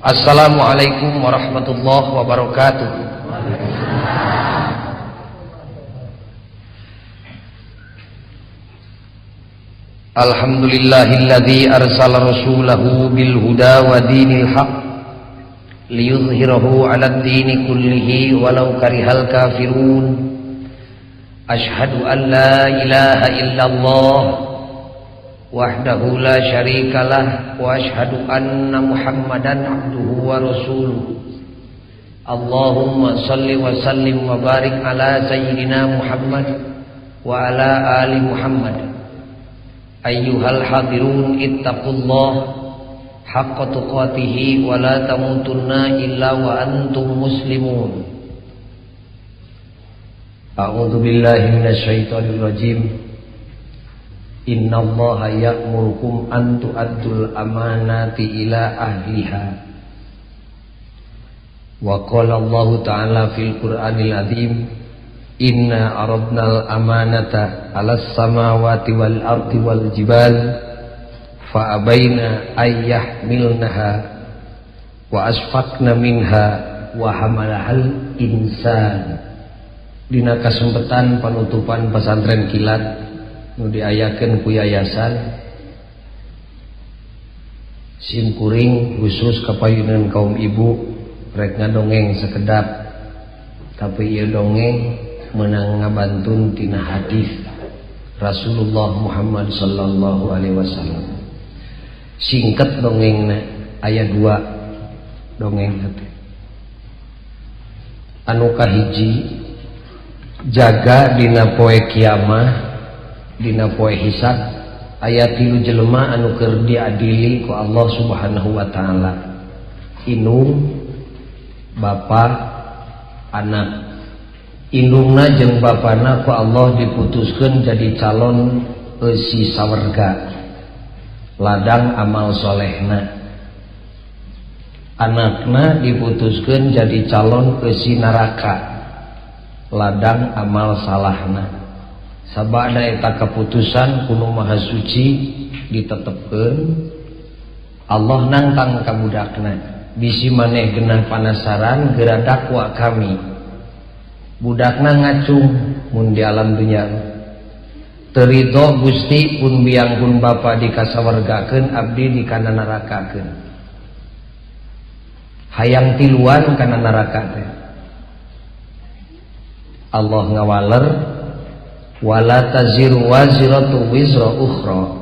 Assalamualaikum warahmatullahi wabarakatuh. Alhamdulillahilladzi arsala rasulahu bil huda wa dinil haq liyudhhirahu 'alad dini kullihi walau karihal kafirun. Asyhadu an la ilaha illallah wahdahu la syarikalah wa asyhadu anna Muhammadan abduhu wa rasuluh. Allahumma salli wa sallim wa barik ala sayyidina Muhammad wa ala ali Muhammad. Ayyuhal hadirun ittaqullah haqqa tuqatih wa la tamutunna illa wa antum muslimun. A'udzu billahi minasy syaithanir rajim. Innallaha ya'murukum an tu'addul amanati ila ahliha. Wa qala Allah ta'ala fil Qur'anil azim, inna aradnal amanata 'alas samawati wal ardi wal jibal fa abaina ay yahmilnaha wa asfaqna minha wa hamalahal insan. Dina kasempetan penutupan pesantren kilat nu diayakeun ku yayasan simkuring khusus kapayunan kaum ibu rek ngadongeng sekedap, tapi ieu dongeng meunang ngabantun tina hadis Rasulullah Muhammad sallallahu alaihi wasallam. Singket dongengna aya 2 dongeng teh. Anu kahiji, jaga dina poe kiamah, dina poe hisab aya 3 jelema anu keur diadili ku Allah Subhanahu wa taala. Indung, bapa, anak. Indungna jeung bapana ku Allah diputuskeun jadi calon eusi sawarga, ladang amal solehna. Anakna diputuskeun jadi calon eusi neraka, ladang amal salahna. Sabada eta keputusan kuno Maha Suci ditetepkeun, Allah nantang ka budakna, bisi maneh geunah panasaran geura dakwa kami. Budakna ngacung mun di alam dunya, teu ridho Gusti pun biang pun bapa dikasawargakeun, abdi dikana narakakeun. Hayang tiluan kana neraka teh. Allah ngawaler, wala taziru waziratu wizra ukhra.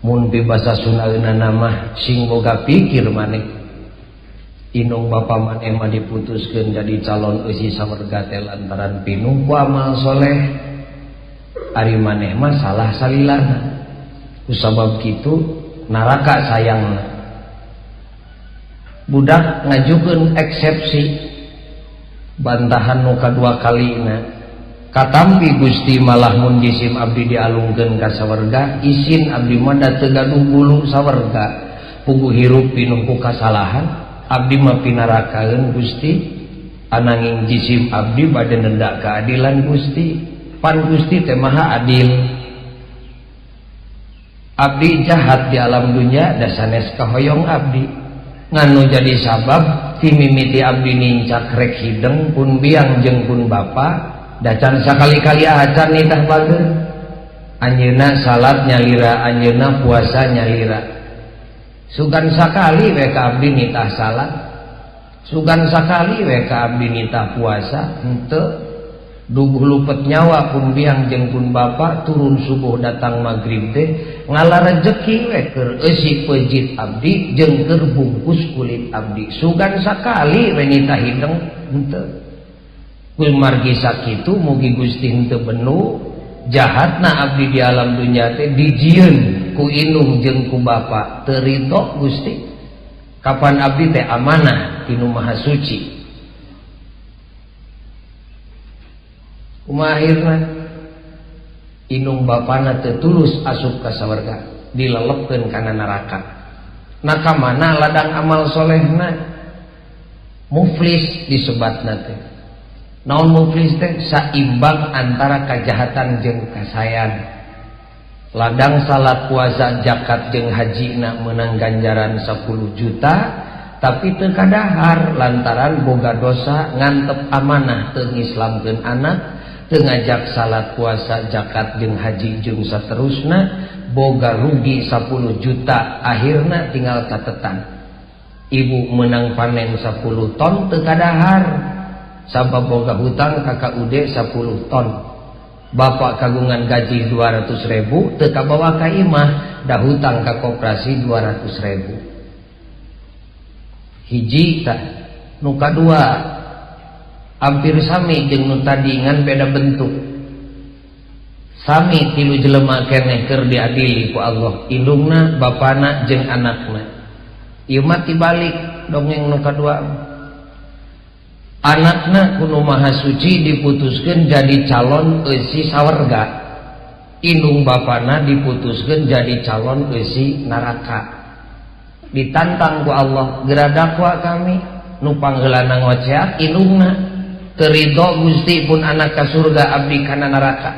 Mun di basa Sundaeuna mah sing boga pikir maneh. Indung bapa maneh mah diputuskeun jadi calon eusi sawarga teh lantaran pinuh ku amal soleh. Ari maneh mah salah salilana. Kusabab kitu neraka sayangna. Budak ngajukeun eksepsi, bantahan nu kadua kalina, katampi Gusti malah mun jisim abdi dialungkeun ka sawarga, isin abdi mah da teu gaduh bulu sawarga, puguh hirup pinuh ku kasalahan, abdi mah pinarakaeun Gusti, ananging jisim abdi bade nenda keadilan Gusti. Pan Gusti teh maha adil. Abdi jahat di alam dunya da sanes kahoyong abdi, nganu jadi sabab ti mimiti abdi nincak rek hideng pun biang jeung pun bapa dacan sakali-kali acan nitah bageun. Anjeunna salat nyalira, anjeunna puasa nyalira. Sugan sakali we ka abdi nitah salat, sugan sakali we ka abdi nitah puasa, henteu. Dubuh lupet nyawa pun biang jeung pun bapa, turun subuh datang maghrib teh ngalah rezeki we keur eusi peujit abdi jeung keur bungkus kulit abdi. Sugan sakali we nitah hideng henteu. Kul margi sakitu mugi Gusti henteu benu jahatna abdi di alam dunya teh dijieun ku indung jeung ku bapa, teu ridho Gusti. Kapan abdi teh amanah tinu Maha Suci. Kumahirna indung bapana teu tulus asup ka sawarga, dilelepkeun kana neraka. Naka mana ladang amal solehna? Muflis disebatna teh. Naon muflis teh? Saimbang antara kajahatan jeung kasayan. Ladang salat puasa zakat jeung hajina menang ganjaran 10 juta, tapi teu kadahar lantaran boga dosa ngantep amanah teu ngislamkeun anak, teu ngajak salat puasa zakat jeung haji jeung saterusna, boga rugi 10 juta akhirna tinggal catetan ibu menang panen 10 ton teu kadahar sabab boga hutang ka KUD 10 ton, bapak kagungan gaji 200.000 teu kabawa ka imah da hutang ka koperasi 200.000. Hiji tah nu kadua hampir sami jeung nu tadi ngan beda bentuk. Sami tilu jelema keneh keur diadili ku Allah, indungna, bapana jeung anakna. Ieu mah tibalik dongeng nu kadua. Anakna kudu maha suci diputuskeun jadi calon eusi sawarga. Indung bapana diputuskeun jadi calon eusi neraka. Ditantang ku Allah, geura dakwa kami nu panggeulana ngoceak indungna teu ridho Gusti pun anak ka surga abdi kana neraka.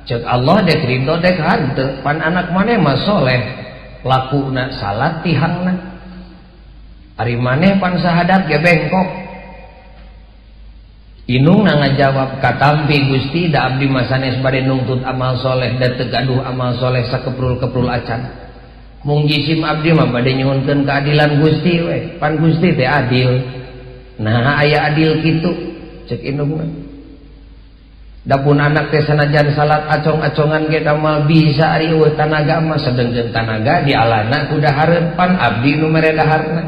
Ceuk Allah dek ridho dek hanteu pan anak maneh mah soleh lakuna salat tihangna, ari maneh pan sahadat ge bengkok. Indungna ngajawab, katampi Gusti da abdi mah sanes bade nungtut amal soleh da teu gaduh amal soleh sakeprul-keprul acan. Mung jisim abdi mah bade nyuhunkeun keadilan Gusti we, pan Gusti teh adil. Nah aya adil kitu ceuk indungna. Dapun anak teh sanajan salat acong-acongan ge damal bisa ari eueuh tanaga mah sedengkeun tanaga dialana ku dahareun pan abdi nu mere daharna.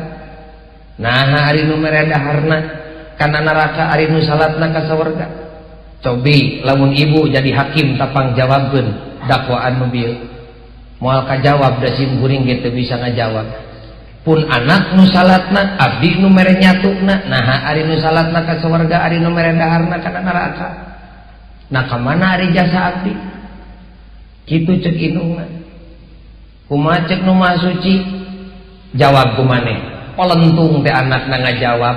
Nah ari nu mere daharna kana neraka ari nu salatna ka sawarga. Cobi lamun ibu jadi hakim tapang jawabkeun dakwaan nu bieu. Moal kajawab da sim kuring ge teu bisa ngajawab. Pun anak nu salatna abdi nu mere nyatukna, nah ari nu salatna ka sawarga ari nu mere daharna kana neraka. Nah ka mana ari jasa abdi? Kitu ceuk indungna. Kumaha ceuk nu maha suci? Jawab ku maneh. Pelentung teh anakna ngajawab.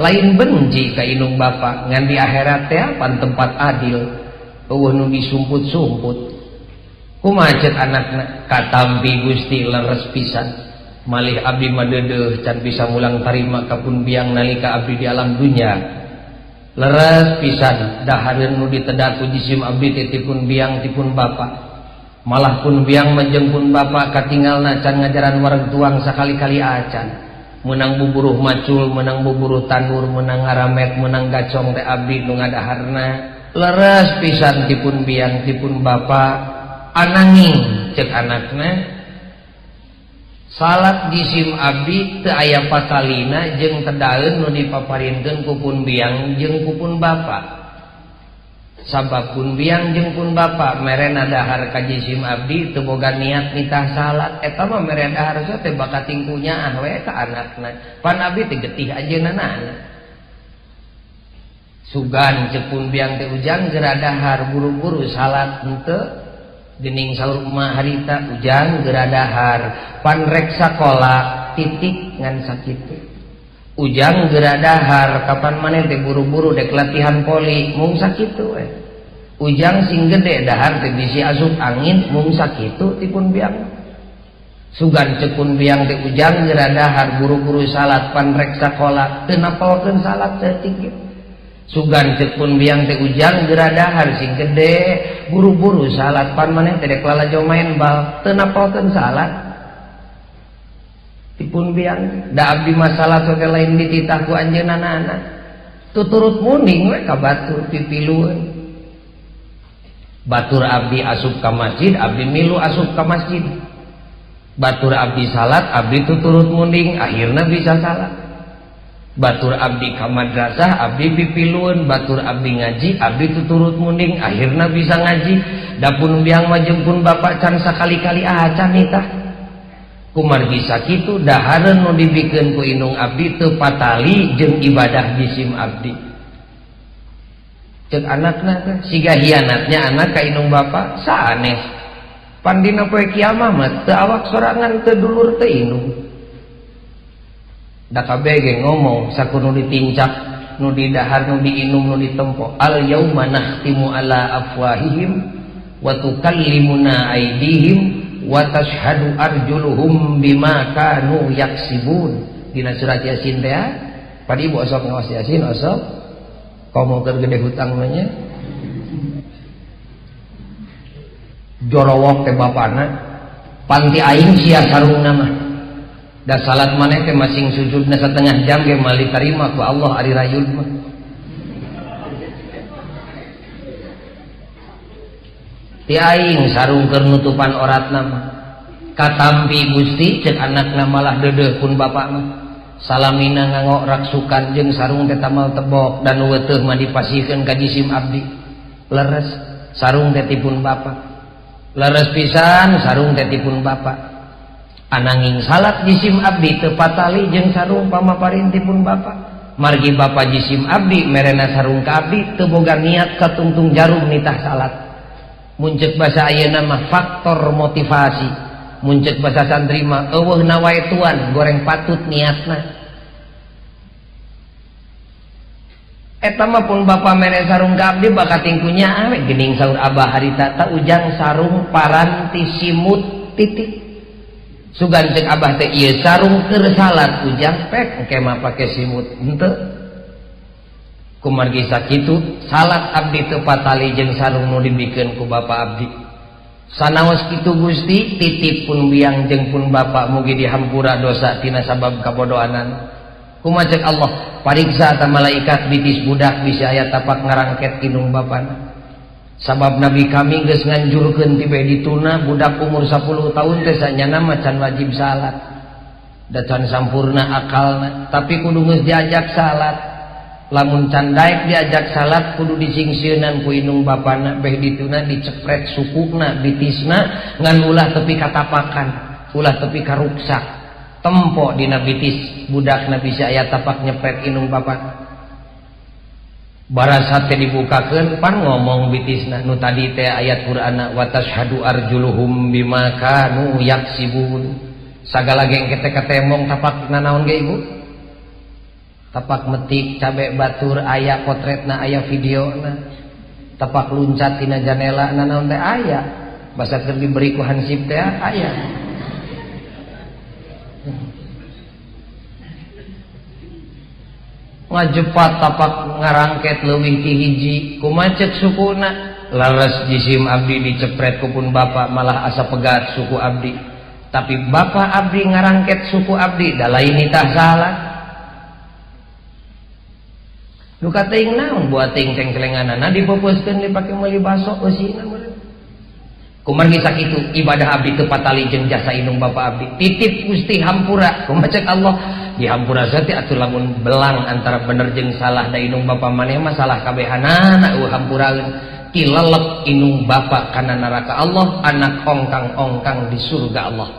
Lain benci ka indung bapa ngan di akhirat teh pan tempat adil. Eueuh nu disumput-sumput. Kumaha ceuk anakna? Katampi Gusti leres pisan malih abdi mah deudeuh can bisa mulang tarima kapun biang nalika abdi di alam dunya. Leres pisan dahareun nu ditedak ku jisim abdi tipun biang tipun bapa. Malah pun biang majeng pun bapa katinggalna can ngajaran wareg tuang sakali-kali acan. Menang buburuh macul, menang buburuh tandur, menang ngaramet, menang gacong teh abdi nu ngadaharna. Leres pisan tipun biang tipun bapa. Ananging cek anakna salat jisim abdi teu aya patalina jeung tedaeun nu dipaparinkeun ku pun biang jeung ku pun bapa. Sabab pun biang jeung pun bapa mere nadahar ka jisim abdi teu boga niat nitah salat, eta mah mere dahar teh bakat tingkunya we ka anakna. Pan abdi teh getih ajeunana. Sugan cek pun biang teh ujang geura dahar buru-buru salat henteu. Gening saur mah harita ujang geura dahar pan rek sakola titik ngan sakitu. Ujang geura dahar kapan maneh teh buru-buru dek latihan poli mung sakitu we. Ujang sing gede dahar teh bisi asup angin mung sakitu tipun biang. Sugan cepun biang teh ujang geura dahar buru-buru salat pan rek sakola teu napalkeun salat saeutik. Sugan cepun biang teh ujang geura dahar sing gede buru-buru salat pan maneh teh dek lalajo main bal teu napalkeun salat. Tipun biang da abdi mah salat oge lain dititah ku anjeunna-na. Tuturut muning we ka batur pipilueun. Batur abdi asup ka masjid, abdi milu asup ka masjid. Batur abdi salat, abdi tuturut muning, akhirna bisa salat. Batur abdi ka madrasah, abdi pipilueun. Batur abdi ngaji, abdi tuturut munding, akhirna bisa ngaji. Dapun biang majeng pun bapak can sakali-kali acan nitah. Kumargi sakitu dahareun nu dibikeun ku indung abdi teu patali jeung ibadah jisim abdi. Ceuk anakna teh siga hianatnya anak ka indung bapak sanes. Pan dina poe kiamah mah teu awak sorangan teu dulur teu indung. Da kabeh ge ngomong sakunu ditincak nu didahar nu diinum nu ditempo. Al yauma nakhtimu ala afwahihim wa tukallimuna aydihim wa tashhadu arjuluhum bima kanu yaksibun. dina surat Yasin teh padi ibu osok ngaos Yasin osok komo keur gede hutang nya jorowok teh bapana panti aing sia sarungna mah da salat maneh teh masing sujudna setengah jam ge mali tarima ku Allah ari rayul mah ti aing sarung keur nutupan oratna mah katampi Gusti cek anakna malah deudeuh pun bapak mah salamina nganggo raksukan jeung sarung teh tamal tebok dan weuteuh mah dipasihkeun ka jisim abdi leres sarung teh tipun bapak leres pisan sarung teh tipun bapak ananging salat jisim abdi teu patali jeung sarung pamaparintipun bapak margi bapak jisim abdi merena sarung ka abdi teu boga niat katungtung jarum nitah salat muncul bahasa ayeuna mah faktor motivasi muncul bahasa santri mah eueuhna wae tuan goreng patut niatna eta mah pun bapa mere sarung ka abdi bakat tingkunya awe geuning saur abah harita ta ujang sarung paranti simut titik sugan cek abah teh ieu sarung keur salat ujang pek engke mah pake simut henteu kumargi sakitu salat abdi teu patali jeung sarung nu dibikeun ku bapa abdi sanaos kitu Gusti titip pun biang jeung pun bapa mugi dihampura dosa tina sabab kabodohanan kumaha ceuk Allah pariksa ta malaikat bitis budak bisa aya tapak ngarangket indung bapana sabab nabi kami geus nganjurkeun ti bae dituna budak umur 10 tahun teh sanyana macan wajib salat da can sampurna akalna tapi kudu geus diajak salat lamun can daek diajak salat kudu disingseunan ku indung bapana beh dituna dicepret sukukna bitisna ngan ulah tepi katapakan ulah tepi karuksak tempo dina bitis budakna bisa aya tapak nyepret indung bapana barasa teh dibukakeun pan ngomong bitisna nu tadi teh ayat Qur'ana wa tashhadu arjuluhum bima kanu yaksibun sagala geng kete-ketemong tapak nanaon ge ibu tapak metik cabe batur aya potretna aya videona tapak luncat tina janela nanaon teh aya basa keur diberi ku hansip teh aya ngajepat tapak ngarangket leuwih ti hiji kumaha ceuk sukuna laras jisim abdi dicepret ku pun bapa malah asa pegat suku abdi tapi bapa abdi ngarangket suku abdi da lain nitah salat nu kating naon buat ting cengkelenganana dipepeuskeun dipake meuli baso eusina meureun kumargi sakitu ibadah abdi teu patali jeung jasa indung bapa abdi titip Gusti hampura kumaha ceuk Allah dihampura teh atuh lamun belang antara bener jeung salah da indung bapa maneh mah salah kabehanana hampuraeun tilelep indung bapa kana neraka Allah anak ongkang-ongkang di surga Allah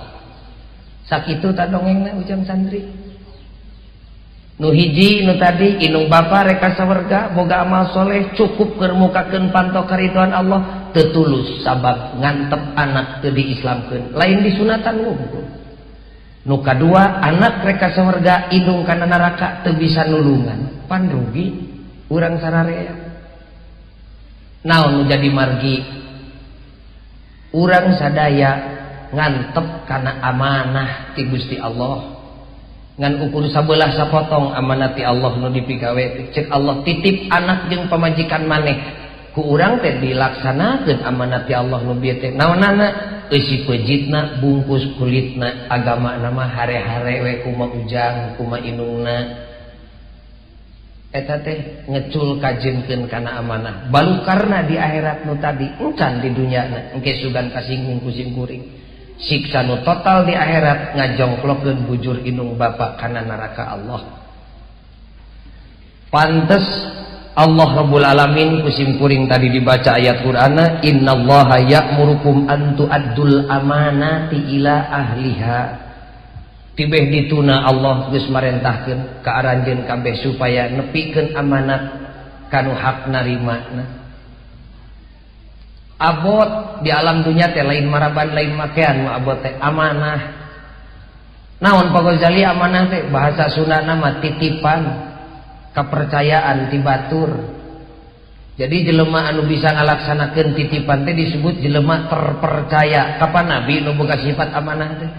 sakitu ta dongengna ujang santri nu hiji nu tadi indung bapa reka sawerga boga amal soleh cukup keur mukakeun panto karidhoan Allah teu tulus sabab ngantep anak teu diislamkeun lain disunatan wungkul nu kadua anak reka sawerga indung kana neraka teu bisa nulungan pan rugi urang sararea naon nu jadi margi urang sadaya ngantep kana amanah ti Gusti Allah ngan ukur sabelah sapotong amanati Allah nu dipigawe cek Allah titip anak jeung pamajikan maneh ku urang teh dilaksanakeun amanati Allah nu bieu teh naonana eusi peujitna bungkus kulitna agama nama hare-hare we kumaha ujang kumaha indungna eta teh ngecul kajengkeun kana amanah balukarna di akhirat nu tadi encan di dunyana engke sugan kasinggung ku simkuring siksa nu total di akhirat ngajongklokeun bujur indung bapa kana neraka Allah pantes Allah Rabbul Alamin kusim kuring tadi dibaca ayat Qur'ana innallaha ya'murukum an tu'addul amanati ila ahliha tibeh dituna Allah geus marentahkeun ka aranjeun kabeh supaya nepikeun amanat kanu hak narimana abot di alam dunia teh lain maraban lain makean mah abot teh amanah naon Pak Ghazali amanah teh bahasa Sundana mah titipan kepercayaan ti batur jadi jelema anu bisa ngalaksanakeun titipan teh disebut jelema terpercaya kapan nabi nu boga sifat amanah teh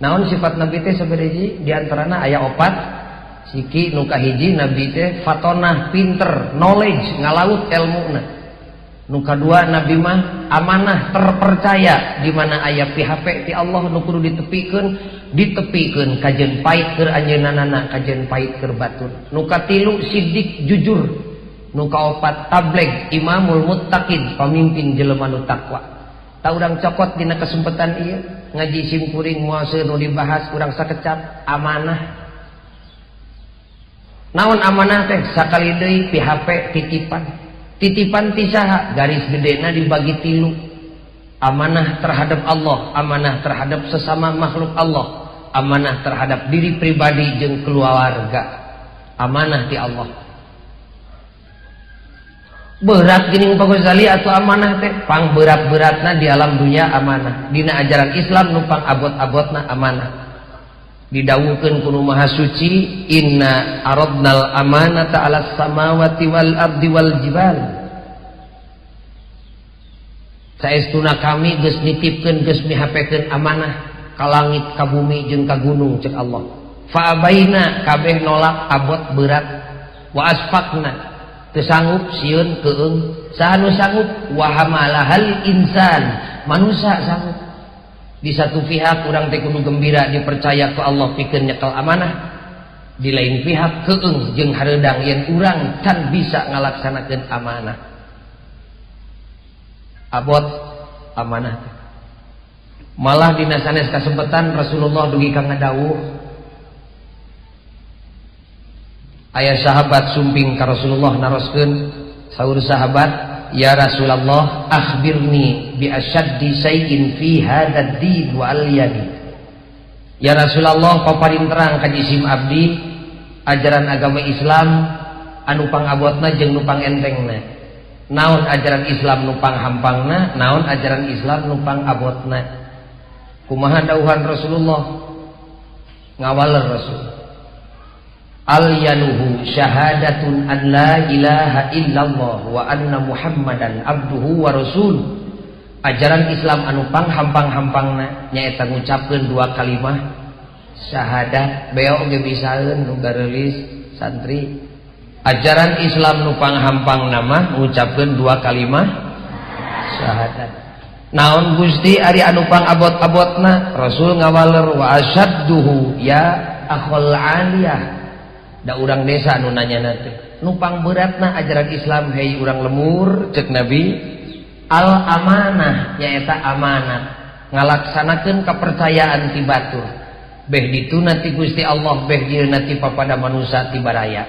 Naon sifat nabi teh sabaraha? Di antarana aya 4. Siki nu kahiji nabi teh fatonah, pinter, knowledge, ngalaut ilmuna. Nu kadua nabi mah amanah, terpercaya, di mana aya PHP ti Allah nu kudu ditepikeun kajen pait keur anjeunana, kajen pait keur batur. Nu katilu sidik, jujur. Nu kaopat tabligh, imamul muttaqin, pamimpin jelema nu takwa. Tak urang cokot dina kesempatan ieu ngaji simkuring moal nu dibahas urang sakecap amanah. Naon amanah teh? Sakali deui PHP titipan. Titipan ti saha? Garis gedena dibagi 3. Amanah terhadap Allah, amanah terhadap sesama makhluk Allah, amanah terhadap diri pribadi jeung keluarga. Amanah ti Allah. Berat gini Pak Ghazali atau amanah teh pang berat-beratna di alam dunia amanah. Dina ajaran Islam numpang abot-abotna amanah. Didawukeun ku Nu Maha Suci, inna aradnal amanata 'alas samawati wal ardi wal jibal. Saestuna kami geus nitipkeun, geus mihapekeun amanah ka langit, ka bumi jeung ka gunung cek Allah. Fa abaina kabeh nolak, abot berat. Wa asfaqna teu sanggup sieun keung. Saha nu sanggup? Wa hamalahal insan, manusia sanggup. Di satu pihak urang teh kudu gembira dipercaya ku Allah pikeun nyekel amanah, di lain pihak keung jeung hareudang yen urang can bisa ngalaksanakeun amanah. Abot amanah. Malah dina sanes kasempetan Rasulullah dugi ka ngadawuh, aya sahabat sumping ka Rasulullah naroskeun, saur sahabat, ya Rasulullah akhbirni bi asyaddi shay'in fi hadzal din wa al-yadi. Ya Rasulullah paparinterang ka jisim abdi ajaran agama Islam anu pangabotna jeung nu pangentengna. Naon ajaran Islam nu panghampangna, naon ajaran Islam nu pangabotna. Kumaha dawuhan Rasulullah? Ngawaleun Rasul, al-yanuhu syahadatun an la ilaha illallah wa anna muhammadan abduhu wa rasul. Ajaran Islam anu panghampang-hampangna nyaeta ngucapkeun 2 kalimah syahadat. Beo ge bisaeun nu gareulis santri. Ajaran Islam nu panghampang nama ngucapkeun 2 kalimah syahadat. Naon Gusti ari anu pangabot-abotna? Rasul ngawaleur, wa asyadduhu ya akhul aliyah. Da urang desa anu nanyana teh, nu pangberatna ajaran Islam hei urang lemur cek Nabi, al amanah nyaeta amanat, ngalaksanakeun kepercayaan ti batur. Beh dituna ti Gusti Allah, beh dieuna ti papada manusia ti baraya.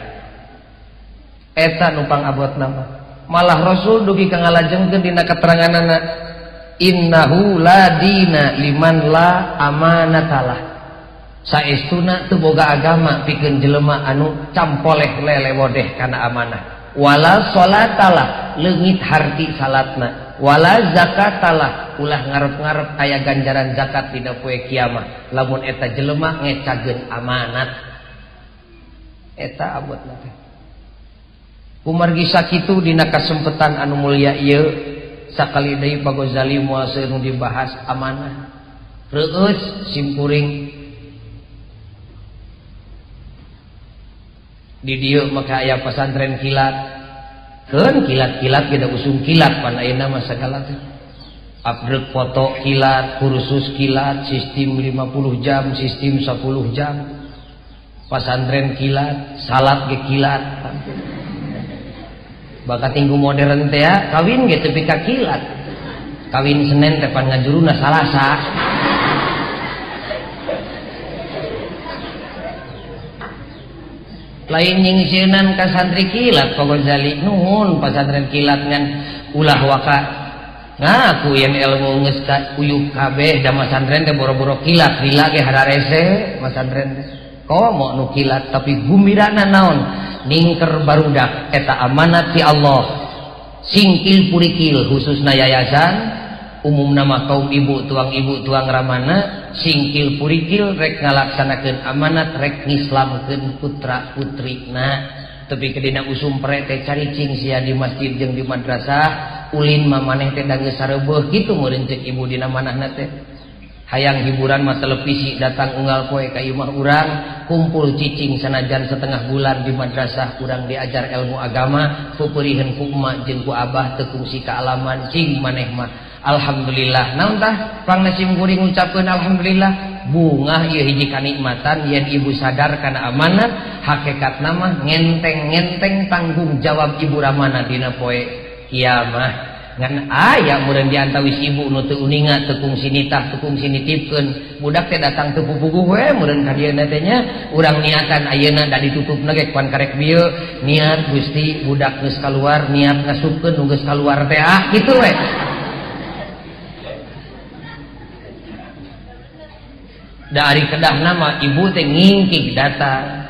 Eta nu pangabotna mah. Malah Rasul dugi ka ngalajengkeun dina keteranganana, innahu la dina liman la amanatalah. Saestuna teu boga agama pikeun jelema anu campoleh lelewodeh kana amanah. Wala sholatalah, leungit harti salatna. Wala zakatalah, ulah ngarep-ngarep aya ganjaran zakat dina poe kiamat lamun eta jelema ngecageun amanat. Eta abotna teh. Kumargi sakitu dina kasempetan anu mulia ieu sakali deui Pak Ghazali moal nu dibahas amanah. Reueus simkuring di dieu maka aya pesantren kilat. Keun kilat-kilat kita usung kilat pan ayeuna mah sagala teh. Upgrade foto kilat, kursus kilat, sistem 50 jam, sistem 10 jam. Pesantren kilat, salat ge kilat. Bakat tinggu modern teh ya, kawin ge teu pika kilat. Kawin Senin teh pan ngajuruna Salasa. Lain nyingsieunan ka santri kilat Pak Ghazali, nuhun pesantren kilat ngan ulah waka ngaku yen ilmu geus uyup kabeh da pesantren teh boro-boro kilat, lila ge hararese pesantren teh. Komo nu kilat tapi gumbirana naon? Ningker barudak eta amanat ti Allah. Singkil purikil khususna yayasan, umumna mah kaum ibu tuang ramana, singkil purikil rek ngalaksanakeun amanat, rek ngislamkeun putra putrina. Tapi kedina usum pre teh caricing sia di masjid jeung di madrasah, ulin mah maneh teh da geus sareubeuh kitu meureun ceuk ibu dina manahna teh. hayang hiburan mah televisi datang unggal poe ka imah urang kumpul cicing sanajan setengah bulan di madrasah urang diajar ilmu agama pupurieun ku emak jeung ku abah teu kungsi kaalaman cing maneh mah alhamdulillah. Naon tah pangna sim kuring ngucapkeun alhamdulillah bunga ieu hiji kanikmatan yen ibu sadar kana amanat hakikatna mah ngenteng-ngenteng tanggung jawab ibu ramana dina poe kiamah. Ngan aya meureun diantawis ibu nu teu uninga teu kungsi nitah teu kungsi nitipkeun budak teh datang teu pupuguh we meureun ka dieu teh nya urang niatan ayeuna da ditutupna ge kuan karek dieu niat Gusti budak geus kaluar niat ngasupkeun nu geus kaluar teh kitu we. Da ari kedahna mah ibu teh ngingkig datang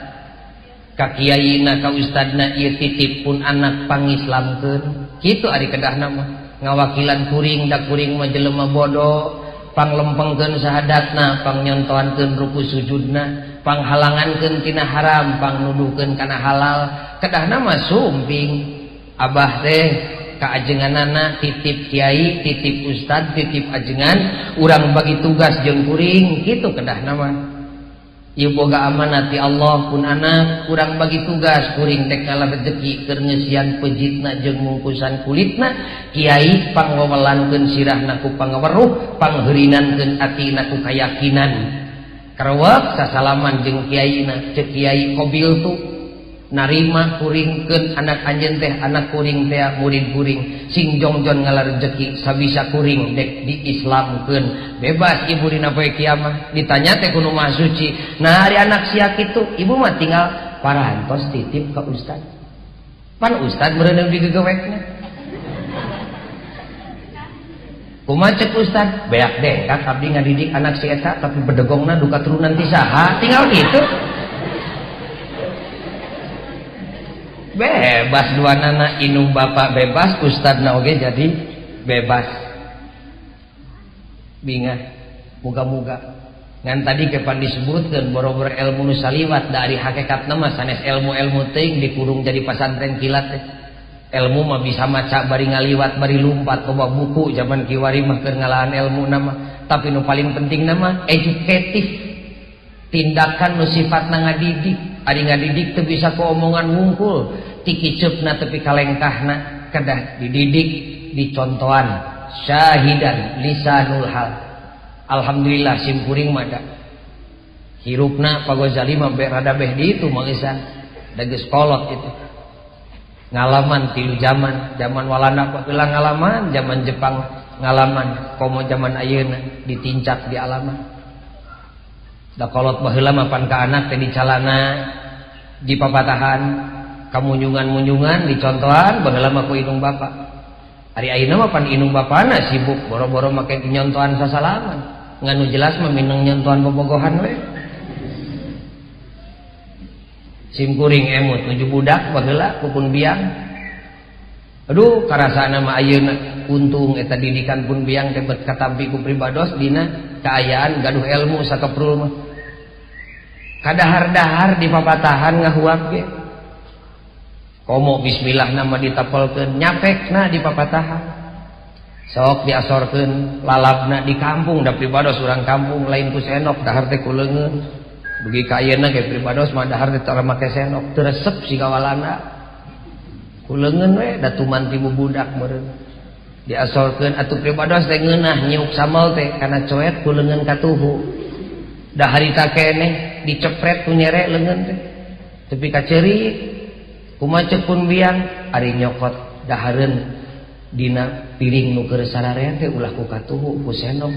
ka kiyaina ka ustadna ieu titip pun anak pangislamkeun kitu ari kedahna mah ngawakilan kuring da kuring mah jelema bodoh panglempengkeun sahadatna pangnyontoankeun ruku sujudna panghalangankeun tina haram pangnuduhkeun kana halal kedahna mah sumping abah teh ka ajenganana titip kiai titip ustad titip ajengan urang bagi tugas jeung kuring kitu kedahna mah ieu boga amanat ti Allah pun anak kurang bagi tugas kuring teh kala rezeki keur ngeusian pejitna jeung mungkusan kulitna kiai pangwamelankeun sirahna ku pangaweruh pangheurinakeun atina ku kayakinan karewek sasalaman jeung kiaina ceuk kiai qabil tu narima kuringkeun anak anjeun teh anak kuring teh murid kuring sing jongjon ngalar rezeki sabisa kuring dek diislamkeun bebas ibu dina poe kiamah ditanya teh ku nu maha suci nah ari anak sia kitu ibu mah tinggal parantos titip ka ustad pan ustad meureun digegewekna kumaha ceuk ustad beak deh kak abdi ngadidik anak si eta tapi bedegongna duka turunan ti saha tinggal kitu bebas duanana inung bapak bebas ustadna oge jadi bebas bingah muga-muga ngan tadi kepan disebutkeun boro-boro ilmu nu saliwat dari hakikatna mah sanes ilmu-ilmu teuing dikurung jadi pasantren kilat teh ilmu mah bisa maca bari ngaliwat bari lumpat loba buku zaman kiwari mah keur ngalahan ilmu nama tapi nu paling penting nama edukatif tindakan nu sifatna ngadidik ari ngadidik teu bisa ku omongan wungkul ti kiceupna tepi kalengkahna kedah dididik dicontohan syahidan lisanul hal alhamdulillah sim kuring mah da hirupna Pak Ghazali mah rada beh di itu mah geus da geus kolot itu ngalaman tilu zaman Walanda baheula ngalaman zaman Jepang ngalaman komo zaman ayeuna ditincak di alaman da kolot baheula mah pan ka anak teh dicalana di papatahan kamunyungan-munyungan dicontohan baheula mah ku indung bapak ari ayeuna mah pan indung bapana sibuk boro-boro make nyontohan sasalaman nganu jelas mah mineng nyontohan bobogohan we sim kuring emut nuju budak baheula pupun biang aduh karasana mah ayeuna untung eta didikan pun biang teh bet katampi ku pribados dina kaayaan gaduh ilmu sakeprul mah kadahar-dahar di papatahan ngahuap ge komo bismillah nama ditapelkeun nyapekna di papatahan sok diasorkeun lalapna di kampung da pribados urang kampung lain ku senok dahar teh ku leungeun dugi ka ayeuna ge pribados mah dahar teh tara make senok teu resep siga walana ku leungeun we da tuman ti budak meureun diasorkeun atuh pribados teh ngeunah nyiuk samal teh kana coet ku leungeun ka tuhu da harita keneh dicepret ku nyere leungeun teh tepi ka ceurik kumaha ceuk pun biang ari nyokot dahareun dina piring nu keur sararea teh ulah ku katuhu ku senok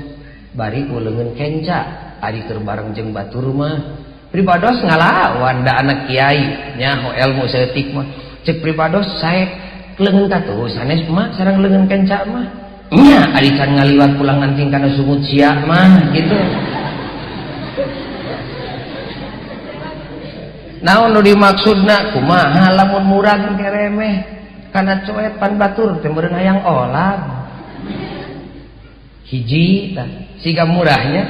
bari ku leungeun kenca ari keur bareng jeung batur mah pribados ngalawan da anak kiai nya ilmu saeutik mah ceuk pribados saek leungeun katuhu sanes mah sareng leungeun kenca mah nya ari can ngaliwat pulang anting kana sumut sia mah gitu naon nu dimaksudna kumaha lamun murag ge remeh kana coet pan batur teh meureun hayang olah hiji tah siga murahnya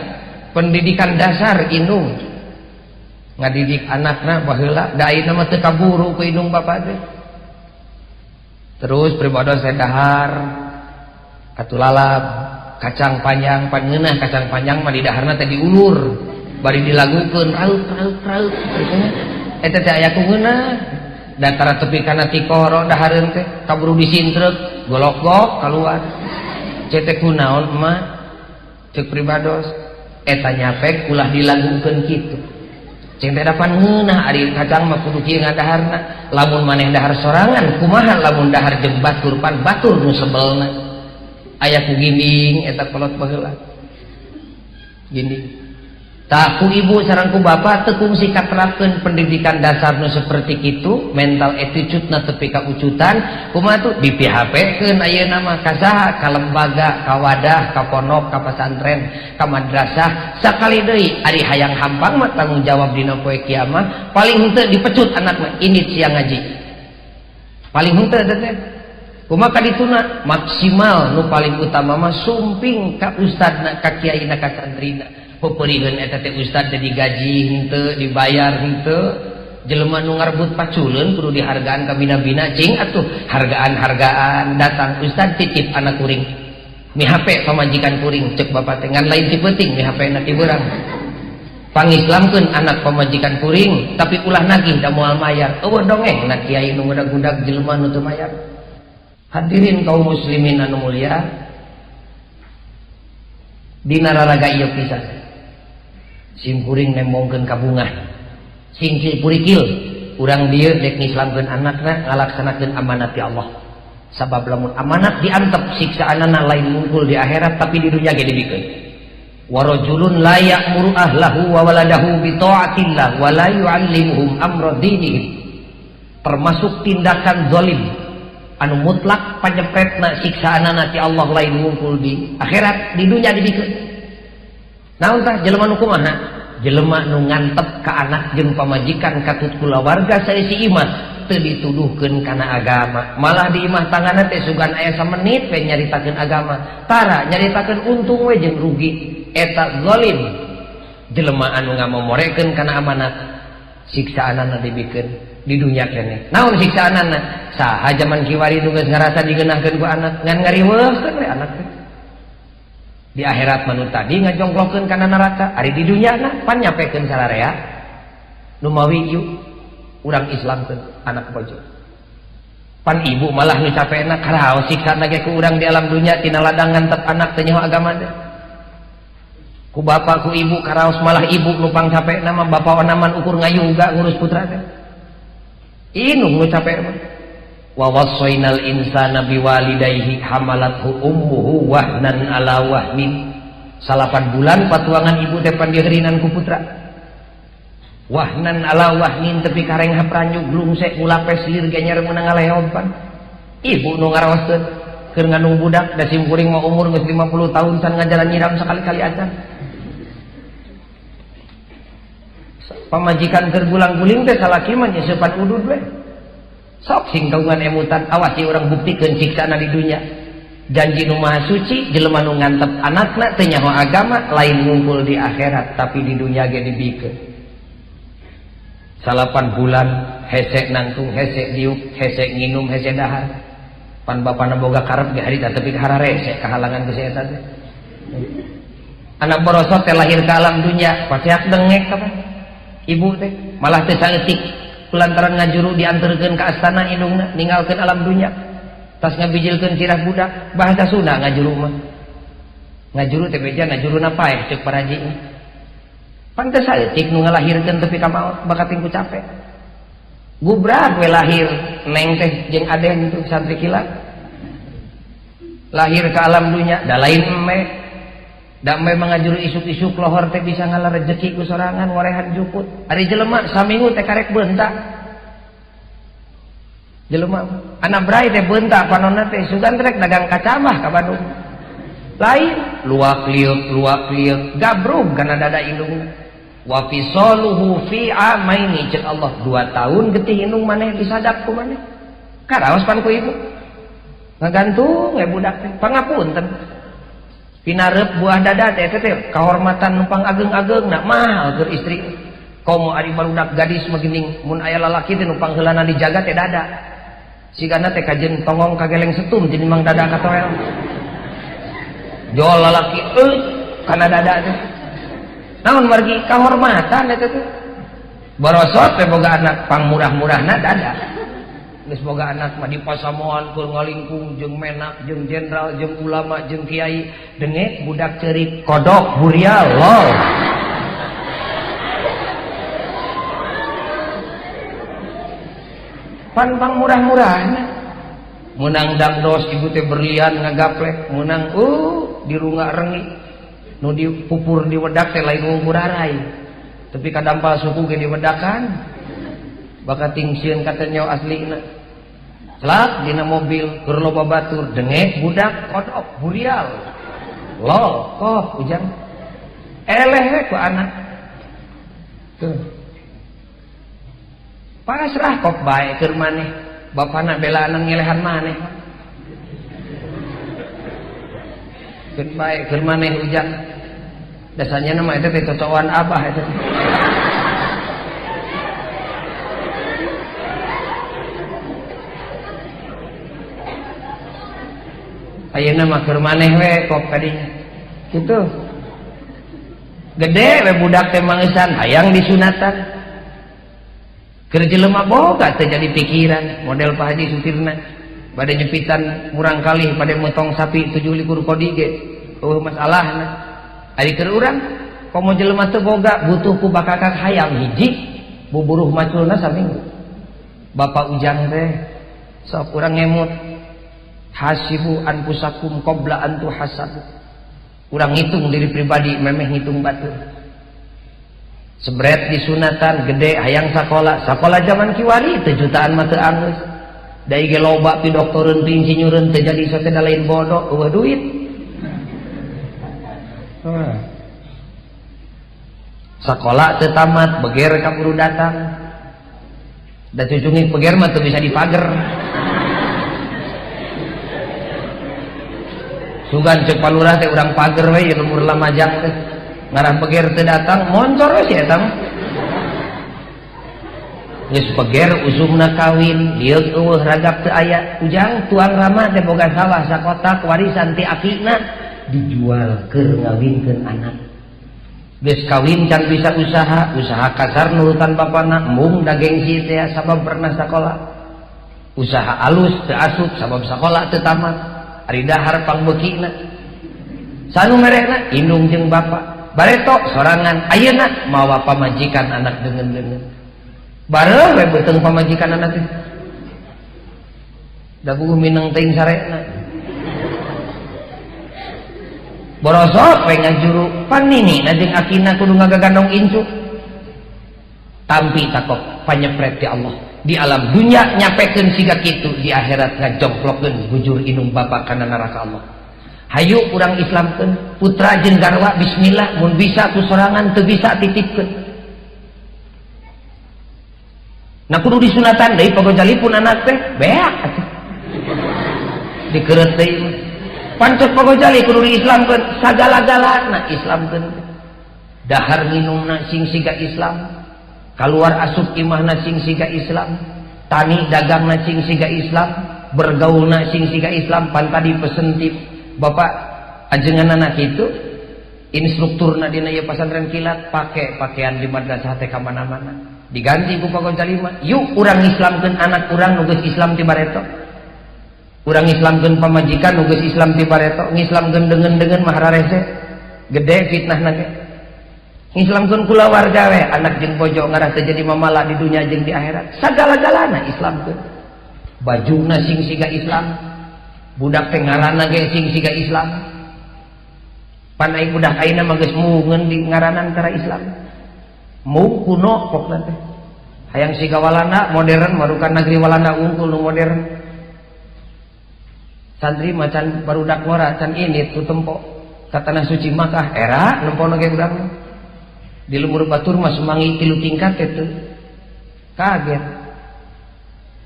pendidikan dasar indung ngadidik anakna baheula da ayeuna mah teu kaburu ku indung bapa teh terus pribados teh dahar atuh lalap kacang panjang pan ngeunah kacang panjang mah di daharna teh diulur bari dilagukeun raut eta teh aya ku ngeunah datara tepi kana tikoro dahareun teh kaburu disintreuk golok-golok keluar cetek kunaon emak cek pribados eta nyapek ulah dilagukeun kitu cing teh dapan ngeunah ari kacang mah kudu kieu ngadaharna lamun maneh dahar sorangan kumaha lamun dahar jeung batur pan batur nu sebelna aya ku ginding eta kolot baheula ginding tak ku ibu sareng ku bapak teu kungsi katerapkeun pendidikan dasar nu seperti kitu mental attitude na tepi ka ucutan kumaha tuh di PHP-keun ayeuna mah ka saha ka lembaga ka wadah ka pondok ka pesantren ka madrasah sakali deui ari hayang hampang mah tanggung jawab dina poe kiamat paling henteu dipecut anak mah init siang ngaji paling henteu teh kumaha kadituna maksimal nu paling utama mah sumping ka ustadna ka kiaina ka santrina peperieun eta teh ustad teh digaji henteu dibayar henteu jelema nu ngarbut paculeun kudu dihargaan ka bina-bina cing atuh hargaan-hargaan datang ustad titip anak kuring mi HP pamajikan kuring cek bapak teh ngan lain ti penting mi HP-na ti beurang pangislamkeun anak pamajikan kuring tapi ulah nagih da moal mayar eueuh dongeng na kiai nu ngudag-ngudag jelema nu teu mayar. Hadirin kaum muslimin anu mulia dina raraga ieu pisan sim kuring nembongkeun ka bungah sing purikil urang dieu dek ngislamkeun anakna ngalaksanakeun amanat ti Allah sabab lamun amanat diantep siksaanana lain muncul di akhirat tapi di dunia ge dibikeun wa rajulun la ya'muru ahlahu wa waladahu bi ta'atillah wa la yu'allimuhum amra dinihim termasuk tindakan zalim anu mutlak panyepretna siksaanana ti Allah lain muncul di akhirat di dunia dibikeun. Naon tah jelema nu kumaha? Jelema nu ngantep ka anak jeung pamajikan katut kulawarga saeusi imah teu dituduhkeun kana agama. Malah di imah tanganna teh sugan aya samenit we nyaritakeun agama. Tara nyaritakeun untung we jeung rugi. Eta zalim. Jelema anu ngamomorekeun kana amanat siksaanana dibikeun di dunia keneh. Naon siksaanana? Saha zaman kiwari nu geus ngarasa digeunahkeun ku anak ngan ngariweuhkeun we anak teh. Di akhirat manu tadi ngajongklokeun kana neraka ari di dunya na pan nyapekeun sararea nu mawi ieu urang islamkeun anak bojo pan ibu malah nu capena karaos siksana ge ku urang di alam dunya tina ladang ngantep anak teh nyaho agama teh ku bapa ku ibu karaos malah ibu nu pang capena mah bapa wanaman ukur ngayuga ngurus putra teh inu nu capek mah wa wassainal insana biwalidayhi hamalathu ummuhu wahnan ala wahnin 8 bulan patuangan ibu teh pandiheurinan ku putra wahnan ala wahnin tepi kareng hapranyu glungsek ulah peslir ge nyer meunang ngaleopan ibu nu ngaraoskeun keur ngandung budak da sim kuring mah umur geus 50 tahun san ngajalan nyiram sakali-kali acan pamajikan keur gulang-guling teh salaki mah nyeusepan udud we sok sing kaungan emutan awasi orang buktikeun siksana di dunia janji nu maha suci jelema nu ngantep anakna teu nyaho agama lain ngumpul di akhirat tapi di dunia ge dibikeun 8 bulan hese nangtung hese diuk hese nginum hese dahar pan bapana boga karep ge harita tapi hararese kahalangan geus eta teh anak borosot teh lahir ka alam dunia paseak dengek apa ibu teh malah teu saeutik lantaran ngajuru dianterkeun ka astana indungna ninggalkeun alam dunya tas ngabijilkeun sirah budak bahasa Sunda ngajuru mah ngajuru teh beja ngajuruna paeh ceuk paraji pan teu saeutik nu ngalahirkeun tepi ka maot bakating ku capek gubrak we lahir neng teh jeung aden itu santri kilat lahir ka alam dunya da lain emme da emme mangajuru isuk-isuk lohor teh bisa ngalah rezeki ku sorangan ngorehan juput ari jelema saminggu teh karek beuntak jelema anak brai teh beuntak panonna teh sugan rek dagang kacamah ka Bandung lain luak liuk gabrug kana dada indungna wa fisaluhu fi amaini cek Allah 2 tahun getih indung maneh disadap ku maneh karaos pan ku ibu ngagantung we budak teh pangapunten pinarep buah dada teh teh kahormatan numpang ageng-ageng nak mahal keur istri komo ari barudak gadis mah geuning mun aya lalaki teh numpang heulana dijaga teh dada sigana teh kajeun tongong kageleng setum jadi mang dada katoel jual lalaki karena dada teh namun margi kahormatan eta teh borosot teh boga anak pangmurah-murahna dada geus boga anak mah dipasamoan keur ngalingkung jeung menak jeung jenderal jeung ulama jeung kiai dengek budak ceurik kodok burial lol pan pangmurah-murahna menang dangdos ibu teh berlian ngagaplek menang di runga rengi nu dipupur di wedak teh lain ngungkurarai tapi kadampal suku ge diwedakan baka tingseun katanya aslina celak dina mobil keur loba batur dengek budak kodok burial lol kok ujang eleh we ku anak tuh pasrah kok bae keur maneh bapana belaan ngelehan maneh keur bae keur maneh ujang dasarnya nama itu teh cocokan abah itu ayeuna mah keur maneh we kok kadinya kitu gede we budak teh mangesan hayang disunatan keur jelema boga teh jadi pikiran model Pak Haji Sutirna bade nyepitan murang kali pada motong sapi 7 likur kodi ge masalahna ari keur urang komo jelema teh boga butuh ku bakakak hayang hiji buburuh maculna saminggu Bapak Ujang teh sok urang ngemut hasibu anfusakum qabla an tuhasabu urang ngitung diri pribadi memeh ngitung batur sebret disunatan gede hayang sakola zaman kiwari teu jutaan mah teu anggeus da ge loba pi doktoreun pi insinyureun teu jadi sateda lain bodoh eueuh duit sakola teu tamat beger kaburu datang da cucungin beger mah teu bisa dipager sugan cek palurah teh urang pager we yang umur lamajang teh ngarah peger teh datang moncor we si eta mah geus peger usumna kawin lieur eueuh ragap teu aya ujang tuang rama teh boga sawah sakotak warisan ti akina dijual keur ngawinkeun anak geus kawin can bisa usaha kasar nurutan bapana mung da gengsi teh sabab pernah sakola usaha alus teu asup sabab sakola teu tamat ari dahar pangbekina sanu merehna indung jeung bapa bareto sorangan ayeuna mawa pamajikan anak deungeun-deungeun bareng we beuteung pamajikan anak teh da bueuh mineng teuing sarena borosot we ngajuru panini jeung akina kudu ngagagandong incu tampi takok panyepret ti Allah di alam dunia nyapekeun siga kitu di akhirat ngajongklokeun bujur inung bapa kana neraka Allah hayu urang islamkeun putra jeung garwa bismillah mun bisa ku sorangan teu bisa titipkeun na kudu disunatan deui pagojalipun anak teh beak atuh dikeureut deui pancet pagojali kudu diislamkeun sagala-galana islamkeun dahar nginumna sing siga Islam keluar asup imahna sing siga Islam tani dagangna sing siga Islam bergaulna sing siga Islam pan tadi pesen tip bapak ajenganna kitu instrukturna dina ieu pasantren kilat pake pakaian di madrasah teh ka mana-mana diganti ku pagojali mah yuk urang islamkeun anak urang nu geus Islam ti bareto urang islamkeun pamajikan nu geus Islam ti bareto ngislamkeun deungeun-deungeun mah rarese gede fitnahna ge Islamkeun kula warga we anak jeung bojo ngarah teu jadi mamala di dunia jeung di akhirat sagala-galana islamkeun bajuna sing siga Islam budak teh ngaranna ge sing siga Islam pan aing budak ayeuna mah geus mueungeun di ngaranan tara Islam mau kuno pokna teh hayang siga walanda modern marukan negeri walanda unggul nu modern santri macan barudak ngora can ini tu tempo ka tanah suci Makkah era nempono ge budak di lumur batur mah semangi 3 tingkat itu kaget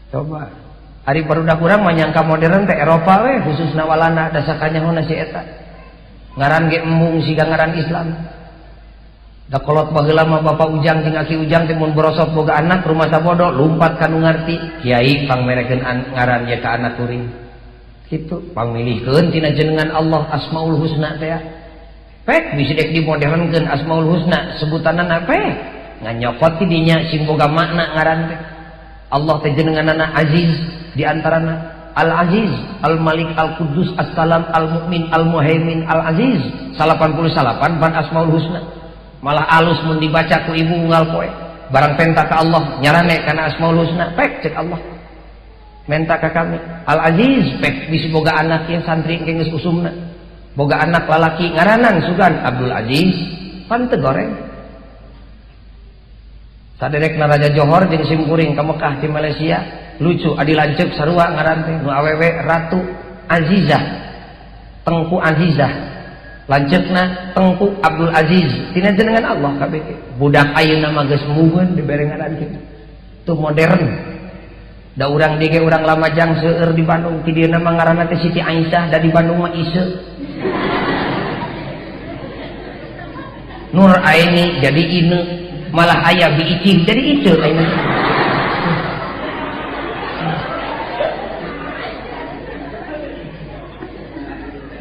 coba hari barudak urang mah nyangka modern teh Eropa we khususna walanda da sakanyahona si eta ngaran ge embung siga ngaran Islam da kolot baheula mah Bapak Ujang jeung Aki Ujang teh mun borosot boga anak rumah sabodo lumpat kanu ngarti kiai pangmerekeun ngaran ye ka anak kuring Kitu pamilihkeun tina jenengan Allah Asmaul Husna teh. Pek bisa dek dimodernkeun Asmaul Husna sebutanana pek nganyokot ti dinya sing boga makna ngaran teh. Allah teh jenenganana Aziz di antarana Al-Aziz, Al-Malik, Al-Quddus, As-Salam, Al-Mu'min, Al-Muhaimin, Al-Aziz. 88 ban Asmaul Husna. Malah alus mun dibaca ku ibu unggal poe. Barang penta ka Allah nyarane kana Asmaul Husna pek cek Allah. Menta ka kami Al-Aziz pek bisi boga anak yang santri engke geus usumna. Boga anak lalaki ngaranan sugan Abdul Aziz pan teu goreng. Saderek Raja Johor jeung simkuring ka Mekah di Malaysia lucu adi lanceuk sarua ngaran teh nu awewe Ratu Azizah Tengku Azizah lanceukna Tengku Abdul Aziz tina jenengan Allah kabeh budak ayeuna mah geus mueun dibere ngaran kitu tu modern. Da urang dige urang Lamajang seueur di Bandung ti dieuna mah ngaranna teh Siti Aisyah da di Bandung mah Iseu. Nur Aini jadi Ine malah aya bi Icing jadi Iceu ayeuna.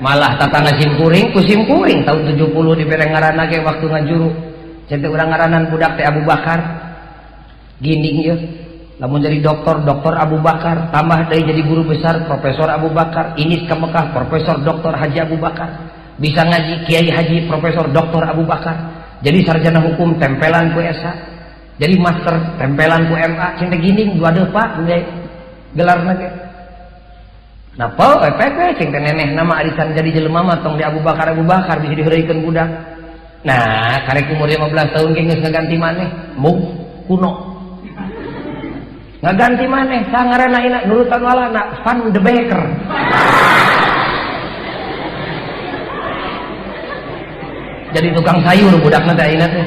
Malah tatangga simkuring ku simkuring tahun 70 dibere ngaranna ge waktu ngajuru. Cenah urang ngaranan budak teh Abu Bakar. Ginding ieu. Lamun jadi doktor Abu Bakar, tambah dari jadi guru besar Profesor Abu Bakar, ini ke Mekah Profesor Doktor Haji Abu Bakar, bisa ngaji Kiai Haji Profesor Doktor Abu Bakar, jadi sarjana hukum tempelan ku SA, jadi master tempelan ku MA, cinta gini dua depa gelar nage. Napa pepe cinta neneh nama arisan jadi jelema mah tong di Abu Bakar bisa diheureukeun budak. Nah, karek umur 15 tahun ge geus ngaganti maneh, mung kuno. Ngaganti maneh sangaranna ina nurutan walana Van de Becker. Jadi tukang sayur budakna teh ayeuna teh.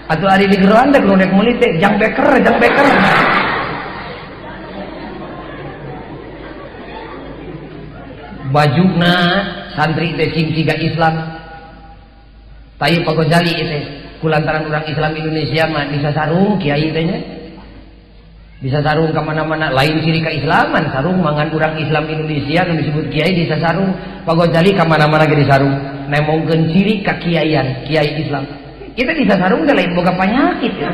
Atuh ari di geroan teh nu rek meuli teh Jang Becker. Bajuna santri teh sing siga Islam. Tayu Pagojali teh kulantaran urang Islam Indonesia mah disasarung kiai teh nya. Bisa sarung kemana-mana lain ciri keislaman sarung mangan urang Islam Indonesia yang disebut kiai bisa sarung Pagojali kemana-mana ge disarung nemongkeun ciri kakiaian kiai Islam kita bisa sarung teh lain boga panyakit ya.